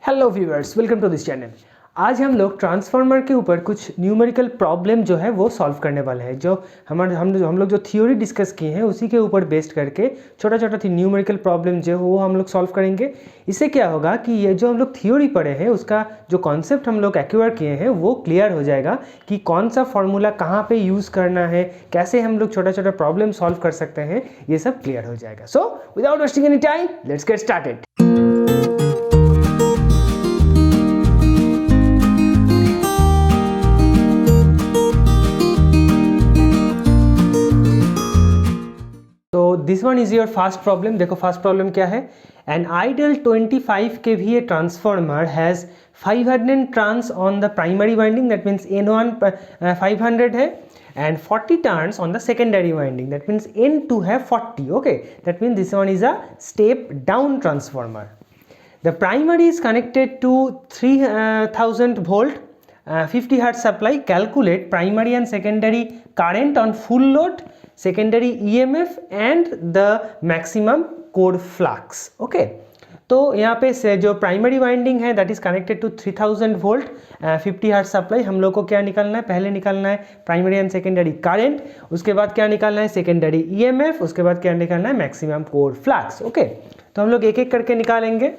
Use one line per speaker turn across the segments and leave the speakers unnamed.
Hello viewers, welcome to this channel. आज हम लोग ट्रांसफार्मर के ऊपर कुछ न्यूमेरिकल प्रॉब्लम जो है वो सॉल्व करने वाले हैं। जो हम लोग जो थ्योरी डिस्कस किए हैं उसी के ऊपर बेस्ड करके छोटा छोटा थी न्यूमेरिकल प्रॉब्लम जो है वो हम लोग सॉल्व करेंगे। इससे क्या होगा कि ये जो हम लोग थ्योरी पढ़े हैं उसका जो कॉन्सेप्ट हम लोग एक्वायर किए हैं वो क्लियर हो जाएगा कि कौन सा फॉर्मूला कहाँ पे यूज़ करना है, कैसे हम लोग छोटा छोटा प्रॉब्लम सॉल्व कर सकते हैं, ये सब क्लियर हो जाएगा। So without wasting any time, let's get started. This one is your first problem. देखो फर्स्ट प्रॉब्लम क्या है। An ideal 25 kVA transformer has 500 turns on the primary winding, that means N1 500 है, and 40 turns on the secondary winding, that means N2 है 40. Okay, that means this one is a step down transformer. The primary is connected to 3000 volt 50 hertz supply. Calculate primary and secondary current on full load, secondary EMF and the maximum core flux. Okay, तो यहाँ पे से जो primary winding है that is connected to 3000 volt 50 hertz supply. हम लोग को क्या निकालना है, पहले निकालना है प्राइमरी एंड सेकेंडरी करंट, उसके बाद क्या निकालना है सेकेंडरी EMF, उसके बाद क्या निकालना है मैक्सिमम कोर फ्लक्स. ओके, तो हम लोग एक एक करके निकालेंगे.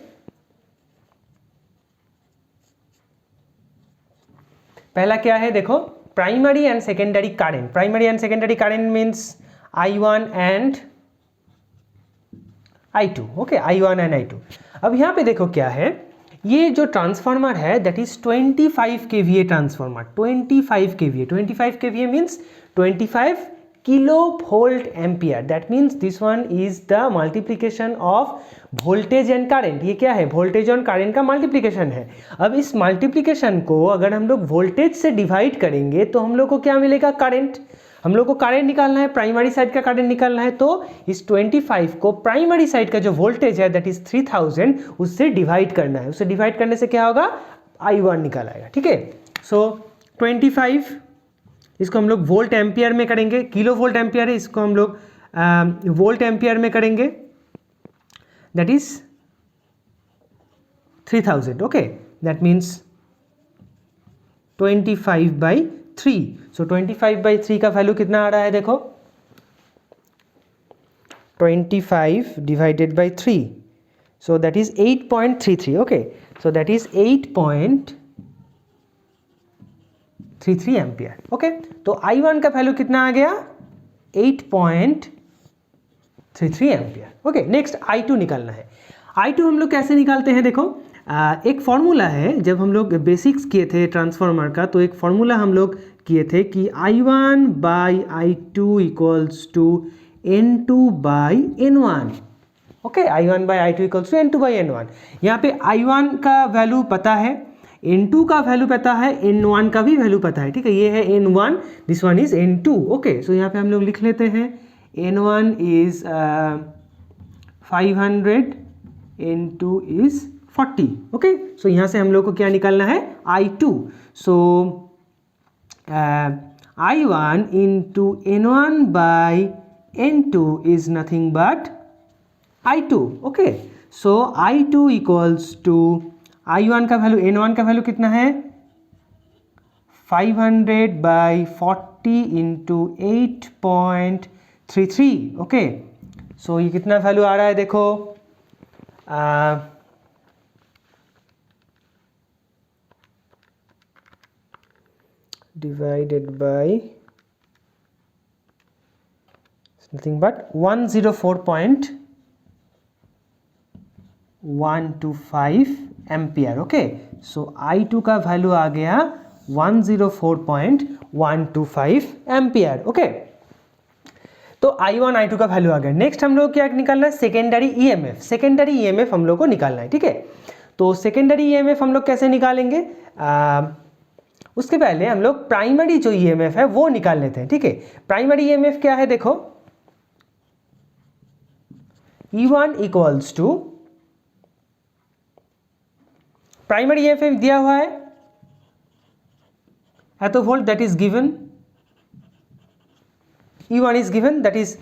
पहला क्या है देखो, primary and secondary current. Primary and secondary current means I1 and I2. Okay, I1 and I2. अब यहाँ पे देखो क्या है, ये जो ट्रांसफार्मर है that is 25 kVA transformer. 25 kVA, 25 kVA means 25 kilo volt ampere. That means this one is the multiplication of voltage and current. ये क्या है, वोल्टेज और करंट का मल्टीप्लीकेशन है. अब इस मल्टीप्लीकेशन को अगर हम लोग वोल्टेज से डिवाइड करेंगे तो हम लोग को क्या मिलेगा, करंट. हम लोग को करंट निकालना है, प्राइमरी साइड का करंट निकालना है, तो इस 25 को प्राइमरी साइड का जो वोल्टेज है दैट इज 3000 उससे डिवाइड करना है. उससे डिवाइड करने से क्या होगा, I1 निकाल आएगा. ठीक है, सो 25 इसको हम लोग वोल्ट एम्पियर में करेंगे. किलो वोल्ट एम्पियर है, इसको हम लोग वोल्ट एम्पियर में करेंगे, that is 3000. Okay, that means 25/3. सो 25/3 का वैल्यू कितना आ रहा है देखो, 25 divided by 3, so that is 8.33. Okay, so that is 8.33 ampere. Okay, तो I1 का वैल्यू कितना आ गया, 8.33 एम्पियर. ओके, नेक्स्ट I2 निकालना है. I2 हम लोग कैसे निकालते हैं देखो, एक फॉर्मूला है. जब हम लोग बेसिक्स किए थे ट्रांसफार्मर का तो एक फॉर्मूला हम लोग किए थे कि I1 by I2 equals to N2 by N1. Okay, I1 by I2 equals to N2 by N1. यहाँ पे I1 का वैल्यू पता है, N2 का वैल्यू पता है, N1 का भी वैल्यू पता है. ठीक है, ये है N1, this one is N2. Okay, so यहाँ पे हम लोग लिख लेते हैं N1 is 500, N2 is 40. Okay, so यहाँ से हम लोग को क्या निकालना है, I2. So I1 into N1 by N2 is nothing but I2. Okay, so I2 equals to I1 का वैल्यू, N1 का वैल्यू कितना है 500/40 इंटू 8.33. ओके, सो ये कितना वैल्यू आ रहा है देखो, divided by nothing but 104.125 ampere. Okay, so I2 का वैल्यू आ गया 104.125 एम्पियर. ओके, तो I1 I2 का वैल्यू आ गया. नेक्स्ट हम लोग क्या निकालना है, सेकेंडरी EMF. सेकेंडरी EMF हम लोग को निकालना है. ठीक है, तो सेकेंडरी EMF हम लोग कैसे निकालेंगे, उसके पहले हम लोग प्राइमरी जो EMF है वो निकाल लेते हैं. ठीक है, प्राइमरी EMF क्या है देखो, E1 equals to, primary EMF दिया हुआ है एटो volt that is given E1 is given that is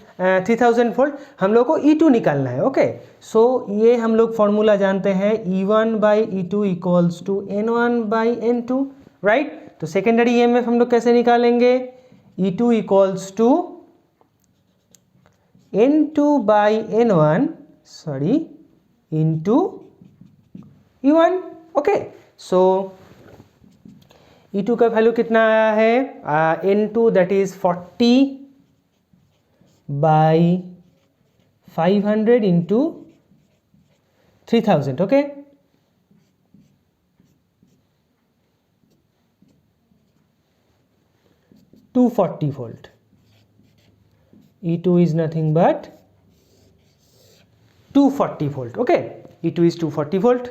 3000 volt, हम लोग को E2 निकालना है। ओके, सो ये हम लोग फॉर्मूला जानते हैं, E1 by E2 equals to N1 by N2, right. तो सेकेंडरी EMF हम लोग कैसे निकालेंगे, E2 equals to N2 by N1 sorry into E1। Okay, so E2 का वैल्यू कितना आया है, N2 that is 40 by 500 into 3000। Okay, $240 volt. E2 is nothing but 240 volt. Okay, E2 is 240 volt.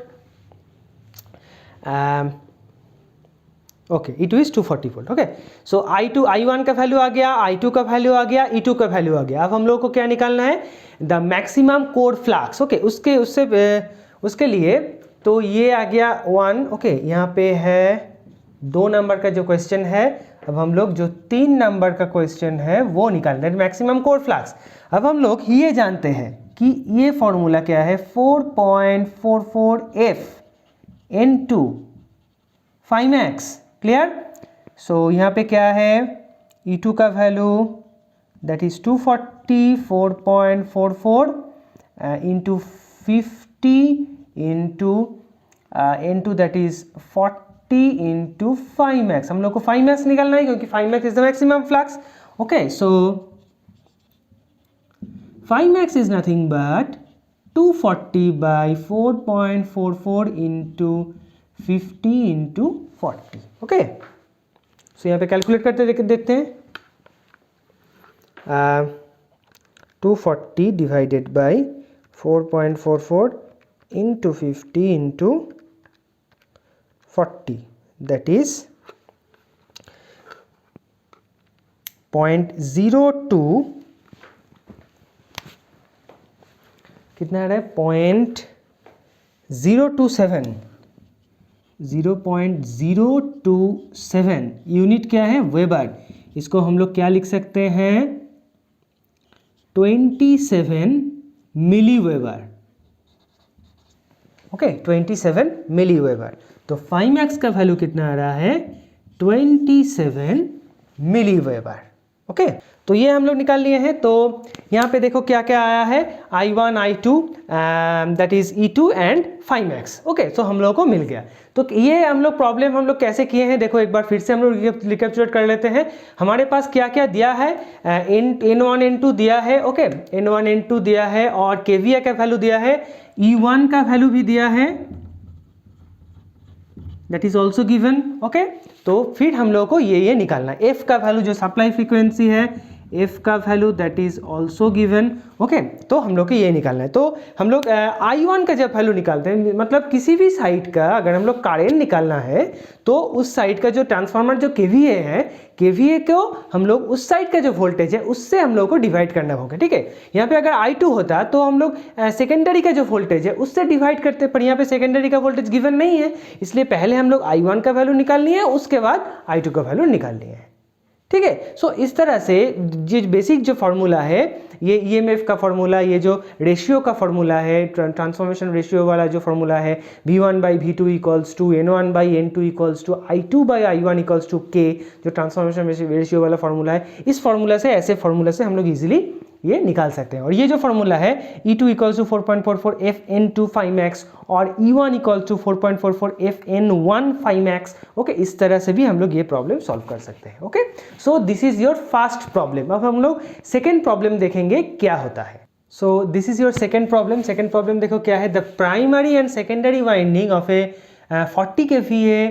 Okay, E2 is 240 volt. Okay, so I1 का value आ गया, I2 का value आ गया, E2 का value आ गया। अब हम लोग को क्या निकालना है, the maximum core flux. Okay, उसके लिए तो ये आ गया 1। ओके, यहाँ पे है 2 नंबर का जो क्वेश्चन है, अब हम लोग जो 3 नंबर का क्वेश्चन है वो निकालना है, मैक्सिमम कोर फ्लक्स। अब हम लोग ये जानते हैं कि ये फॉर्मूला क्या है, 4.44 F N2 5max। क्लियर। सो यहाँ पे क्या है, E2 का value that is 244.44 into 50 into N2 that is 40 into 5max। हम लोग को 5max निकालना है क्योंकि 5max is the maximum flux. Okay, so 5max is nothing but 240 by 4.44 into 50 into 40। Okay, so यहाँ पे कैलकुलेट करते देखते हैं, 240 divided by 4.44 into 50 into 40 that is 0.02, कितना आ रहा है, 0.027 यूनिट क्या है, वेबर। इसको हम लोग क्या लिख सकते हैं, 27 मिली वेबर। ओके, 27 मिली वेबर। तो 5max का वैल्यू कितना आ रहा है, 27 मिली वेबर। ओके, तो ये हम लोग निकाल लिए हैं। तो यहाँ पे देखो क्या क्या आया है, I1 I2 that is E2 and 5max। Okay, so हम लोगों को मिल गया। तो ये हम लोग प्रॉब्लम हम लोग कैसे किए हैं, देखो एक बार फिर से हम लोग रिकैप्चुलेट कर लेते हैं। हमारे पास क्या क्या दिया है, N1 N2 दिया है। ओके, N1 N2 दिया है और KVA का वैल्यू दिया है, E1 का वैल्यू भी दिया है, that is also given. Okay, तो फिर हम लोगों को ये निकालना है, F का वैल्यू जो सप्लाई फ्रीक्वेंसी है, F का value that is also given. Okay, तो हम लोग को ये निकालना है। तो हम लोग I1 का जब वैल्यू निकालते हैं, मतलब किसी भी साइड का अगर हम लोग करेंट निकालना है तो उस साइड का जो ट्रांसफार्मर जो KVA है, KVA को हम लोग उस साइड का जो वोल्टेज है उससे हम लोग को डिवाइड करना होगा। ठीक है, यहाँ पे अगर I2 होता तो हम लोग सेकेंडरी का जो वोल्टेज है उससे डिवाइड करते, पर यहाँ पे सेकेंडरी का वोल्टेज गिवन नहीं है, इसलिए पहले हम लोग I1 का वैल्यू निकालनी है, उसके बाद I2 का वैल्यू निकालनी है। ठीक है, सो इस तरह से जो बेसिक जो फार्मूला है, ये EMF का फार्मूला, ये जो रेशियो का फार्मूला है, ट्रांसफॉर्मेशन रेशियो वाला जो फार्मूला है, V1 by V2 equals to N1 by N2 equals to I2 by I1 equals to K, जो ट्रांसफॉर्मेशन रेशियो वाला फार्मूला है, इस फार्मूला से, ऐसे फार्मूला से हम लोग इजीली ये निकाल सकते हैं। और ये जो फार्मूला है E2 equals to 4.44 F N2 5max और E1 equals to 4.44 F N1 5max। Okay, इस तरह से भी हम लोग ये प्रॉब्लम सॉल्व कर सकते हैं। Okay, so this is your first problem. अब हम लोग सेकेंड प्रॉब्लम देखेंगे क्या होता है। So this is your second problem. Second problem देखो क्या है, the primary and secondary winding of A 40 kVA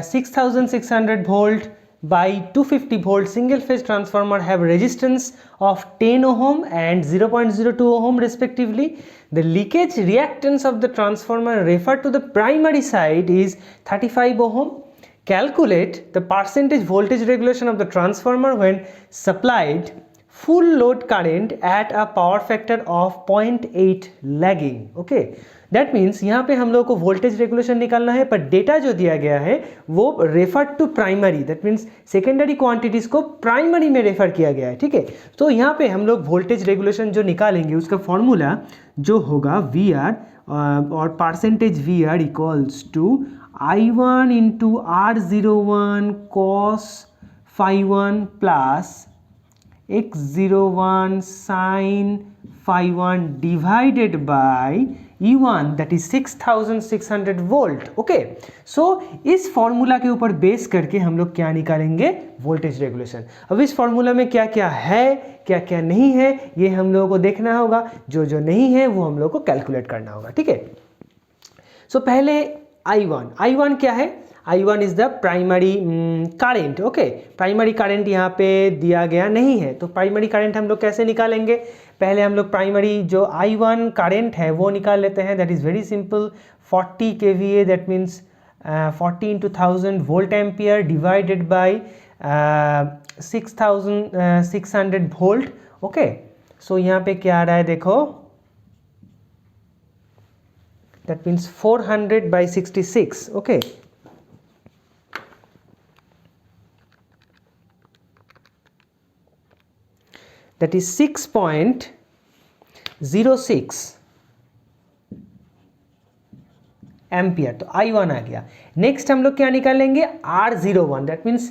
6600 volt by 250 volt single phase transformer have resistance of 10 ohm and 0.02 ohm respectively. The leakage reactance of the transformer referred to the primary side is 35 ohm. Calculate the percentage voltage regulation of the transformer when supplied full load current at a power factor of 0.8 lagging. Okay, that means यहाँ पे हम लोग को voltage regulation निकालना है, पर data जो दिया गया है वो refer to primary, that means secondary quantities को प्राइमरी में रेफर किया गया है, ठीक है। तो यहाँ पे हम लोग वोल्टेज रेगुलेशन जो निकालेंगे उसका फॉर्मूला जो होगा वी आर और percentage V R equals to I1 into R01 cos phi1 plus X01 sin phi1 divided by E1 that is 6600 volt. Okay, so इस फॉर्मूला के ऊपर बेस करके हम लोग क्या निकालेंगे, वोल्टेज रेगुलेशन। अब इस फॉर्मूला में क्या क्या है क्या क्या नहीं है ये हम लोगों को देखना होगा, जो जो नहीं है वो हम लोग को कैलकुलेट करना होगा, ठीक है। सो पहले I1 क्या है, I1 is the primary current. Okay, primary current यहाँ पे दिया गया नहीं है, तो प्राइमरी करंट हम लोग कैसे निकालेंगे, पहले हम लोग प्राइमरी जो I1 करंट है वो निकाल लेते हैं। That is very simple, 40 kVA that means 40 into 1000 volt ampere divided by 6600 volt. Okay, so यहाँ पे क्या आ रहा है देखो, that means 400 by 66. Okay, that is 6.06 ampere. तो I1 आ गया। नेक्स्ट हम लोग क्या निकालेंगे, R01 दैट मीन्स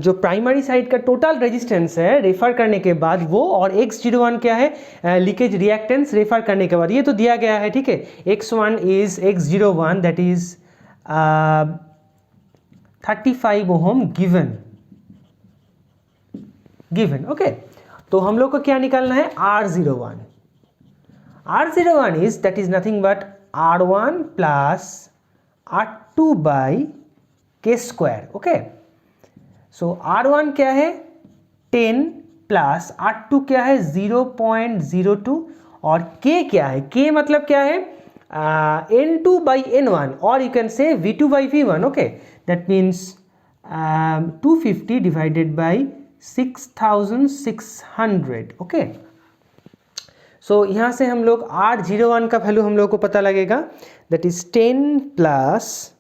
जो प्राइमरी साइड का टोटल रेजिस्टेंस है रेफर करने के बाद वो, और X01 क्या है, लीकेज रिएक्टेंस रेफर करने के बाद, ये तो दिया गया है, ठीक है। X1 is X01 that is 35 ohm given. Okay, तो हम लोग को क्या निकालना है, R01 is that is nothing but R1 plus R2 by K square. Okay, so R1 क्या है 10 प्लस R2 क्या है 0.02 और K क्या है, K मतलब क्या है N2 बाई N1 और you can say V2 by V1। Okay, that means 250 divided by 6600। Okay, so यहाँ से हम लोग R01 का वैल्यू हम लोग को पता लगेगा, that is 10 plus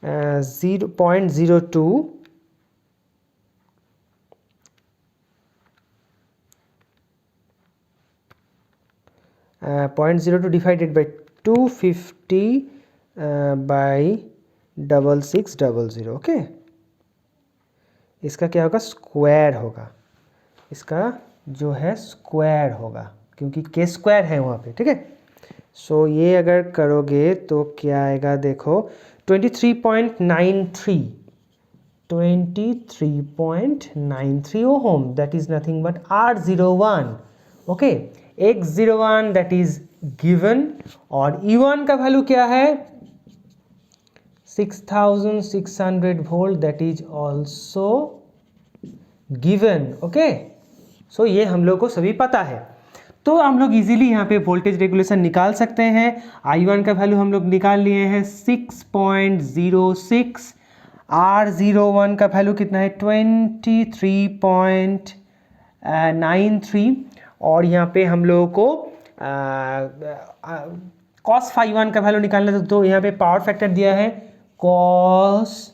0.02 0.02 divided by 250 by 6600। Okay, इसका क्या होगा, स्क्वायर होगा, इसका जो है स्क्वायर होगा क्योंकि के स्क्वायर है वहाँ पे, ठीक है। सो ये अगर करोगे तो क्या आएगा देखो 23.93 ohm, that is nothing but R01। Okay, X01 that is given और E1 का वैल्यू क्या है 6600 volt, that is also given. Okay, so ये हम लोग को सभी पता है, तो हम लोग इजीली यहाँ पे वोल्टेज रेगुलेशन निकाल सकते हैं। I1 का वैल्यू हम लोग निकाल लिए हैं 6.06, R01 का वैल्यू कितना है 23.93 और यहाँ पे हम लोगों को cos phi1 का वैल्यू निकालना था, तो यहाँ पे पावर फैक्टर दिया है cos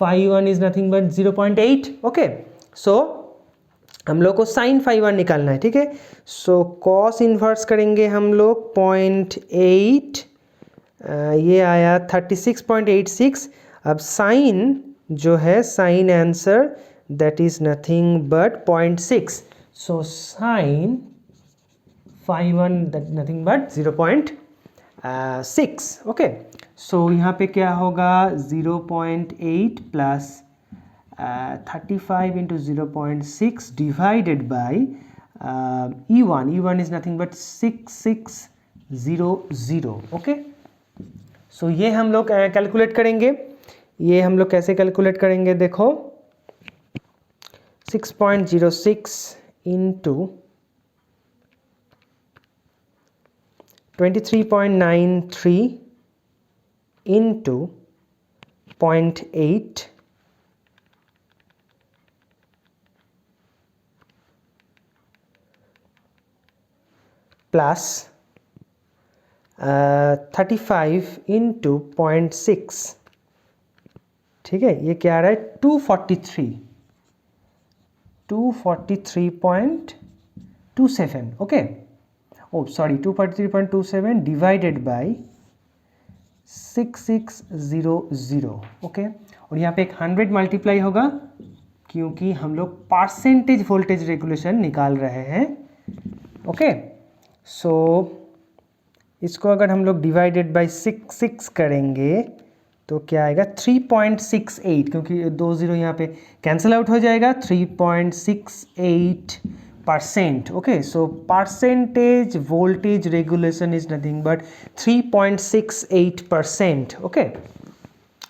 phi1 is nothing but 0.8। Okay, so हम लोग को साइन phi1 निकालना है, ठीक है। सो cos इन्वर्स करेंगे हम लोग 0.8, ये आया 36.86। अब साइन जो है sine answer that is nothing but 0.6, so sine phi1 that nothing but 0.6। Okay, so यहाँ पे क्या होगा 0.8 plus 35 into 0.6 divided by E1 is nothing but 6600। Okay, so ये हम लोग कैलकुलेट करेंगे, ये हम लोग कैसे कैलकुलेट करेंगे देखो 6.06 into 23.93 into 0.8 प्लस 35 इंटू 0.6, ठीक है, ये क्या आ रहा है 243.27, okay, oh sorry 243.27 divided by 6600, okay, और यहाँ पे एक 100 मल्टीप्लाई होगा क्योंकि हम लोग परसेंटेज वोल्टेज रेगुलेशन निकाल रहे हैं, ओके। सो इसको अगर हम लोग डिवाइडेड बाई 6 करेंगे तो क्या आएगा 3.68, क्योंकि 2 0 यहाँ पे कैंसिल आउट हो जाएगा, 3.68%, okay. So percentage voltage regulation is nothing but 3.68%, okay.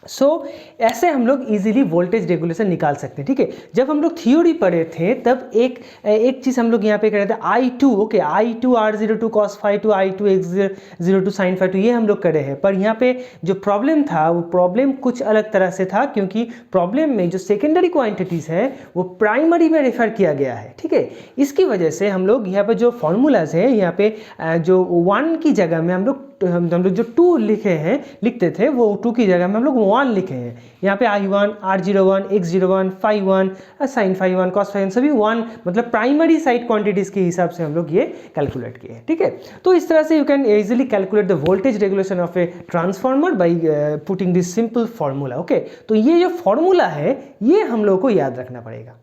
So ऐसे हम लोग इजीली वोल्टेज रेगुलेशन निकाल सकते हैं, ठीक है। जब हम लोग थ्योरी पढ़े थे तब एक चीज़ हम लोग यहाँ पे कर रहे थे I2, okay, I2 R02 cos phi 2 I2 X02 sin phi 2, ये हम लोग करे हैं। पर यहाँ पे जो प्रॉब्लम था वो प्रॉब्लम कुछ अलग तरह से था, क्योंकि प्रॉब्लम में जो सेकेंडरी क्वांटिटीज़ है वो प्राइमरी में रेफर किया गया है, ठीक है। इसकी वजह से हम लोग यहाँ पे जो फॉर्मूलाज है, यहाँ पे जो 1 की जगह में हम लोग जो 2 लिखते थे वो 2 की जगह में हम लोग 1 लिखे हैं। यहाँ पे I1 R01 X01 phi 1 sin phi 1 cos phi 1 सभी 1, मतलब प्राइमरी साइड क्वांटिटीज के हिसाब से हम लोग ये कैलकुलेट किए हैं, ठीक है। तो इस तरह से you can easily calculate the voltage regulation of a transformer by putting this simple formula, okay. तो ये जो फॉर्मूला है ये हम लोग को याद रखना पड़ेगा,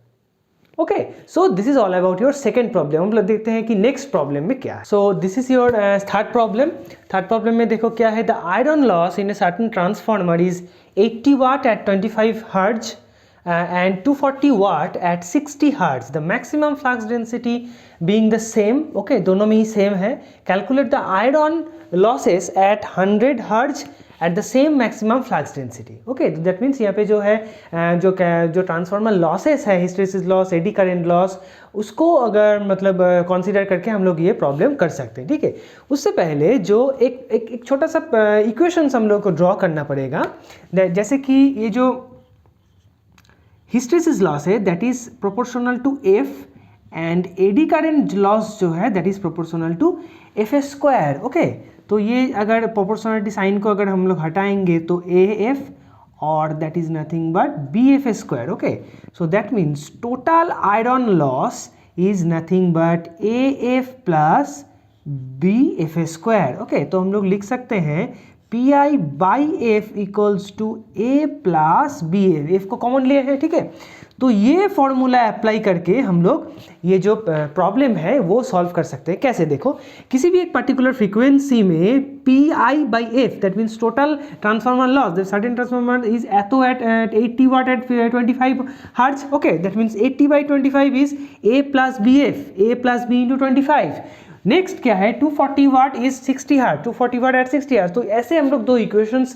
okay. So this is all about your second problem. हम लोग देखते हैं कि नेक्स्ट प्रॉब्लम में क्या है। So this is your third problem. Third problem में देखो क्या है, the iron loss in a certain transformer is 80 watt at 25 hertz and 240 watt at 60 hertz, the maximum flux density being the same, okay, दोनों में ही same है। Calculate the iron losses at 100 hertz at the same maximum flux density, okay, that means यहाँ पे जो है जो transformer losses है, hysteresis loss, AD current loss, उसको अगर मतलब कंसीडर करके हम लोग ये प्रॉब्लम कर सकते हैं, ठीक है। उससे पहले जो एक छोटा सा इक्वेशंस हम लोग को ड्रॉ करना पड़ेगा, जैसे कि ये जो हिस्टैरिसीस लॉस है that is proportional to F, and eddy current loss जो है that is proportional to F square, okay. तो ये अगर प्रोपोर्शनलिटी साइन को अगर हम लोग हटाएंगे तो ए एफ और that is nothing but B F square, okay. So that means total iron loss is nothing but A F plus B F square, okay. तो हम लोग लिख सकते हैं P I by F equals to A plus B F, F को common लिए हैं, ठीक है। तो ये फॉर्मूला अप्लाई करके हम लोग ये जो प्रॉब्लम है वो सॉल्व कर सकते हैं। कैसे, देखो, किसी भी एक पर्टिकुलर फ्रीक्वेंसी में P I by F that means total transformer loss, the certain transformer is एतो at 80 watt at 25 hertz, okay, that means 80 by 25 is A plus B F, A plus B into 25। Next क्या है, 240 watt is 60 hertz, 240 watt at 60 hertz. तो ऐसे हम लोग दो equations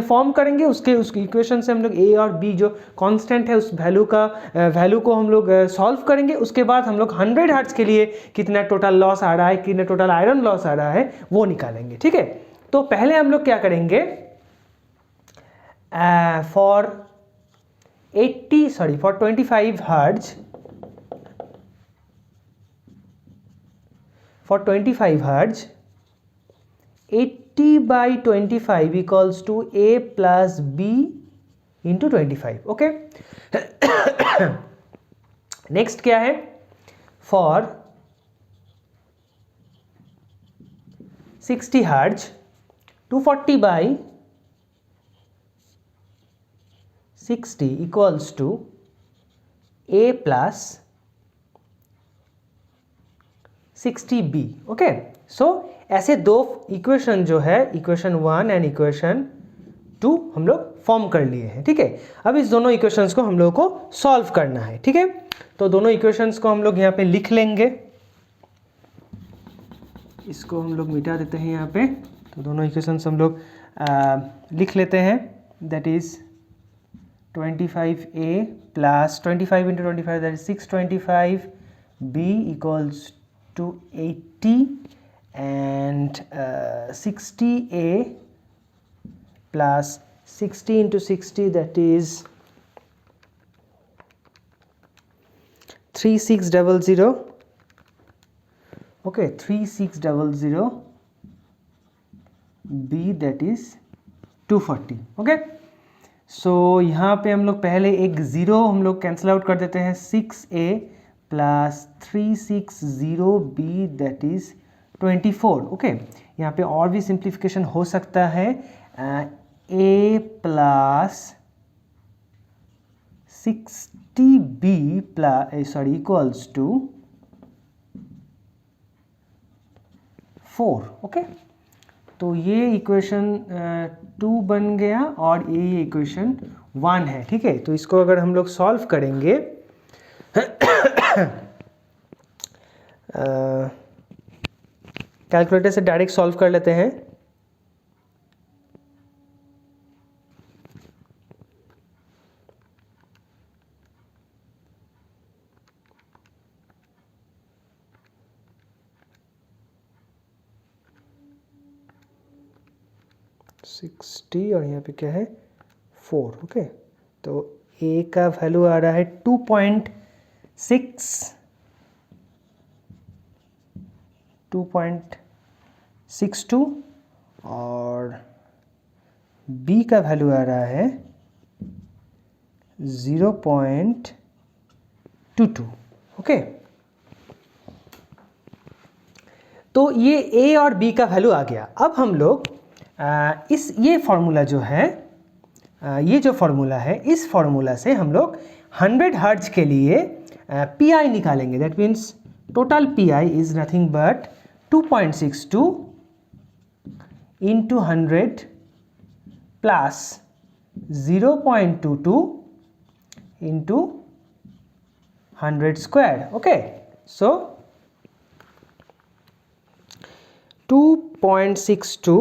form करेंगे, उसके इक्वेशन से हम लोग ए और बी जो कांस्टेंट है उस वैल्यू को हम लोग सॉल्व करेंगे। उसके बाद हम लोग 100 हर्ट्ज के लिए कितना टोटल लॉस आ रहा है, कितना टोटल आयरन लॉस आ रहा है वो निकालेंगे, ठीक है। तो पहले हम लोग क्या करेंगे, for 25 hertz, for 25 hertz 80 by 25 equals to a plus b into 25, okay। Next क्या है, for 60 hertz 240 by 60 equals to a plus 60b, okay. So ऐसे दो इक्वेशन जो है, इक्वेशन 1 एंड इक्वेशन 2 हम लोग फॉर्म कर लिए हैं, ठीक है। अब इस दोनों इक्वेशंस को हम लोग को सॉल्व करना है, ठीक है। तो दोनों इक्वेशंस को हम लोग यहाँ पे लिख लेंगे, इसको हम लोग मिटा देते हैं यहाँ पे। तो दोनों इक्वेशंस हम लोग लिख लेते हैं, that is 25a plus 25 into 25 that is 625b equals to 80 and 60a plus 60 into 60 that is 3600, okay, 3600 B that is 240. Okay, so यहाँ पे हम लोग पहले एक ज़ीरो हम लोग कैंसिल आउट कर देते हैं. 6A plus 360B that is 24. Okay, यहाँ पे और भी सिंप्लीफिकेशन हो सकता है. A plus 60B plus equals to 4. Okay, तो ये इक्वेशन 2 बन गया और ये इक्वेशन 1 है. ठीक है, तो इसको अगर हम लोग सॉल्व करेंगे कैलकुलेटर से डायरेक्ट सॉल्व कर लेते हैं. $60 और यहाँ पे क्या है 4. ओके, तो A का वैल्यू आ रहा है 2.62 और B का वैल्यू आ रहा है 0.22. ओके, तो ये A और B का वैल्यू आ गया. अब हम लोग ये फार्मूला जो है, ये जो फार्मूला है, इस फार्मूला से हम लोग 100 हर्ट्ज के लिए PI निकालेंगे. That means total PI is nothing but 2.62 into 100 plus 0.22 into 100 square. Okay, so 2.62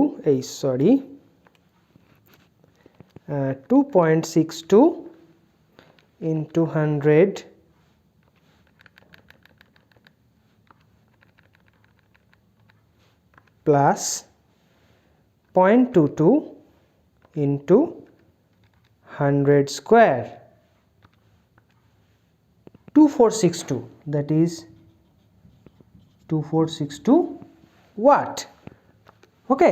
into 100 plus 0.22 into 100 square, 2462, that is 2462 watt. Okay,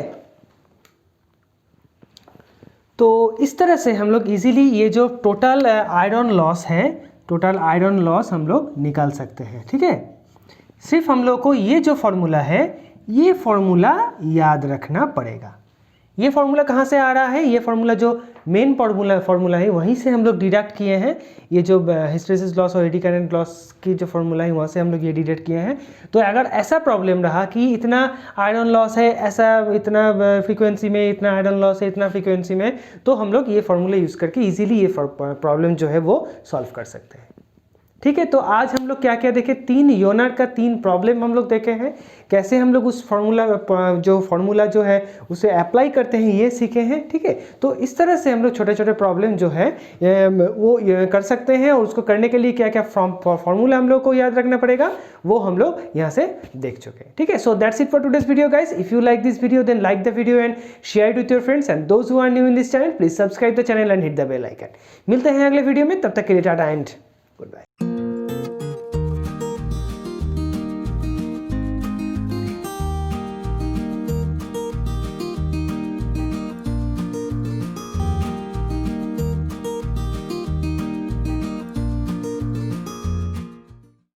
तो इस तरह से हम लोग इजीली ये जो टोटल आयरन लॉस है, टोटल आयरन लॉस हम लोग निकाल सकते हैं. ठीक है, सिर्फ हम लोग को ये जो फॉर्मूला है, ये फॉर्मूला याद रखना पड़ेगा. ये फार्मूला कहाँ से आ रहा है? ये फार्मूला जो मेन फार्मूला है वहीं से हम लोग डिडक्ट किए हैं. ये जो हिस्टैरिसीस लॉस और एडी करंट लॉस की जो फार्मूला है वहाँ से हम लोग ये डिडक्ट किए हैं. तो अगर ऐसा प्रॉब्लम रहा कि इतना आयरन लॉस है, ऐसा इतना फ्रीक्वेंसी में, इतना आयरन लॉस है इतना फ्रीक्वेंसी में, तो हम लोग ये फार्मूला यूज़ करके इजीली ये प्रॉब्लम जो है वो सॉल्व कर सकते हैं. ठीक है, तो आज हम लोग क्या क्या देखे, 3 योनार का 3 प्रॉब्लम हम लोग देखे हैं. कैसे हम लोग उस फार्मूला जो है उसे अप्लाई करते हैं ये सीखे हैं. ठीक है, तो इस तरह से हम लोग छोटे छोटे प्रॉब्लम जो है वो कर सकते हैं. और उसको करने के लिए क्या क्या फार्मूला हम लोग को याद रखना पड़ेगा वो हम लोग यहाँ से देख चुके हैं. ठीक है, so that's it for today's video guys. If you like this video then like the video and share it with your friends, and those who are new in this channel please subscribe the channel and hit the bell icon. मिलते हैं अगले video में, तब तक के लिए Tata and good bye.